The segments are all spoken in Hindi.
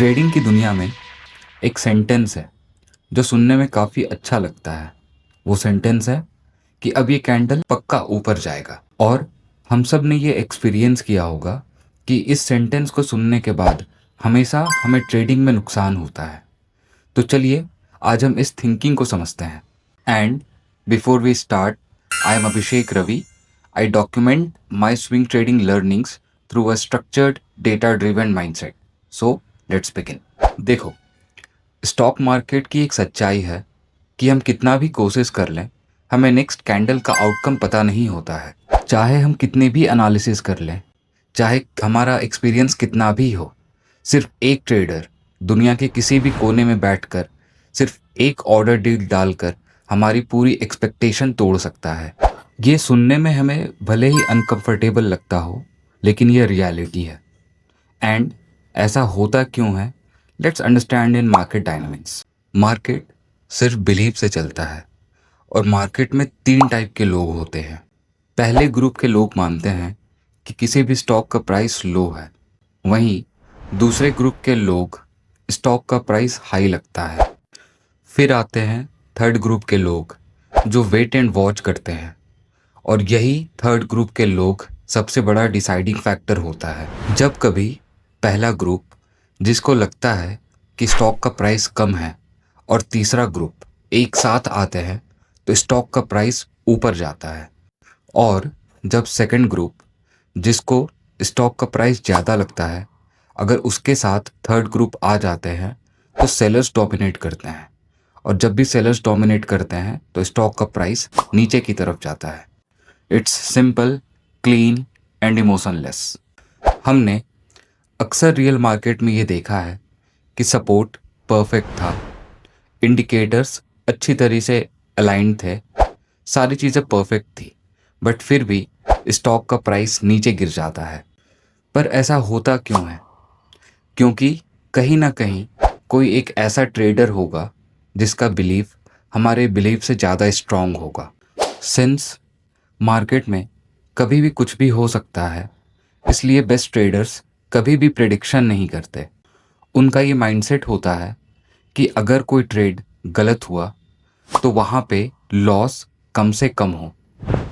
ट्रेडिंग की दुनिया में एक सेंटेंस है जो सुनने में काफ़ी अच्छा लगता है। वो सेंटेंस है कि अब ये कैंडल पक्का ऊपर जाएगा। और हम सब ने ये एक्सपीरियंस किया होगा कि इस सेंटेंस को सुनने के बाद हमेशा हमें ट्रेडिंग में नुकसान होता है। तो चलिए आज हम इस थिंकिंग को समझते हैं। And before we start, I am Abhishek Ravi. I document my swing trading learnings through a structured data driven mindset. So let's begin. देखो, स्टॉक मार्केट की एक सच्चाई है कि हम कितना भी कोशिश कर लें, हमें नेक्स्ट कैंडल का आउटकम पता नहीं होता है। चाहे हम कितने भी एनालिसिस कर लें, चाहे हमारा एक्सपीरियंस कितना भी हो, सिर्फ एक ट्रेडर दुनिया के किसी भी कोने में बैठकर सिर्फ एक ऑर्डर डील डालकर हमारी पूरी एक्सपेक्टेशन तोड़ सकता है। ये सुनने में हमें भले ही अनकंफर्टेबल लगता हो, लेकिन ये रियलिटी है। एंड ऐसा होता क्यों है? Let's understand in market dynamics. Market सिर्फ बिलीव से चलता है और मार्केट में 3 टाइप के लोग होते हैं। पहले ग्रुप के लोग मानते हैं कि किसी भी स्टॉक का प्राइस लो है। वहीं दूसरे ग्रुप के लोग स्टॉक का प्राइस हाई लगता है। फिर आते हैं थर्ड ग्रुप के लोग जो वेट एंड वॉच करते हैं। और यही थर्ड ग्रुप के लोग सबसे बड़ा डिसाइडिंग फैक्टर होता है। जब कभी पहला ग्रुप जिसको लगता है कि स्टॉक का प्राइस कम है और तीसरा ग्रुप एक साथ आते हैं तो स्टॉक का प्राइस ऊपर जाता है। और जब सेकंड ग्रुप जिसको स्टॉक का प्राइस ज़्यादा लगता है, अगर उसके साथ थर्ड ग्रुप आ जाते हैं तो सेलर्स डोमिनेट करते हैं। और जब भी सेलर्स डोमिनेट करते हैं तो स्टॉक का प्राइस नीचे की तरफ जाता है। It's simple, clean and emotionless. हमने अक्सर रियल मार्केट में ये देखा है कि सपोर्ट परफेक्ट था, इंडिकेटर्स अच्छी तरह से अलाइंड थे, सारी चीज़ें परफेक्ट थी, बट फिर भी स्टॉक का प्राइस नीचे गिर जाता है। पर ऐसा होता क्यों है? क्योंकि कहीं ना कहीं कोई एक ऐसा ट्रेडर होगा जिसका बिलीफ हमारे बिलीफ से ज़्यादा स्ट्रांग होगा। सिंस मार्केट में कभी भी कुछ भी हो सकता है, इसलिए बेस्ट ट्रेडर्स कभी भी प्रेडिक्शन नहीं करते। उनका ये माइंडसेट होता है कि अगर कोई ट्रेड गलत हुआ तो वहाँ पे लॉस कम से कम हो,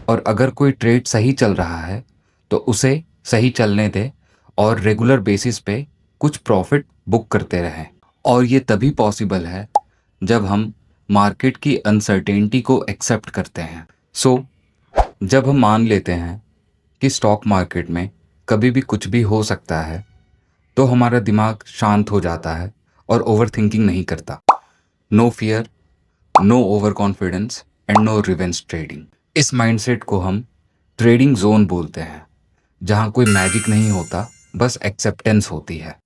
और अगर कोई ट्रेड सही चल रहा है तो उसे सही चलने दे और रेगुलर बेसिस पे कुछ प्रॉफिट बुक करते रहें। और ये तभी पॉसिबल है जब हम मार्केट की अनसर्टेनिटी को एक्सेप्ट करते हैं। जब हम मान लेते हैं कि स्टॉक मार्केट में कभी भी कुछ भी हो सकता है, तो हमारा दिमाग शांत हो जाता है और ओवर थिंकिंग नहीं करता। No fear, no overconfidence and no revenge trading. इस माइंडसेट को हम ट्रेडिंग जोन बोलते हैं, जहाँ कोई मैजिक नहीं होता, बस एक्सेप्टेंस होती है।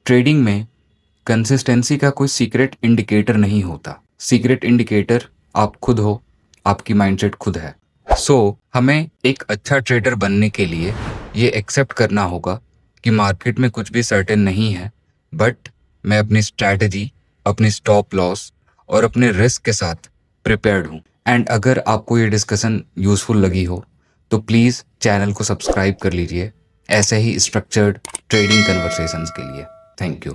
ट्रेडिंग में कंसिस्टेंसी का कोई सीक्रेट इंडिकेटर नहीं होता। सीक्रेट इंडिकेटर आप खुद हो, आपकी माइंडसेट खुद है। हमें एक अच्छा ट्रेडर बनने के लिए ये एक्सेप्ट करना होगा कि मार्केट में कुछ भी सर्टेन नहीं है, बट मैं अपनी स्ट्रैटेजी, अपनी स्टॉप लॉस और अपने रिस्क के साथ प्रिपेयर्ड हूँ। एंड अगर आपको ये डिस्कशन यूज़फुल लगी हो तो प्लीज़ चैनल को सब्सक्राइब कर लीजिए ऐसे ही स्ट्रक्चर्ड ट्रेडिंग कन्वर्सेशंस के लिए। Thank you.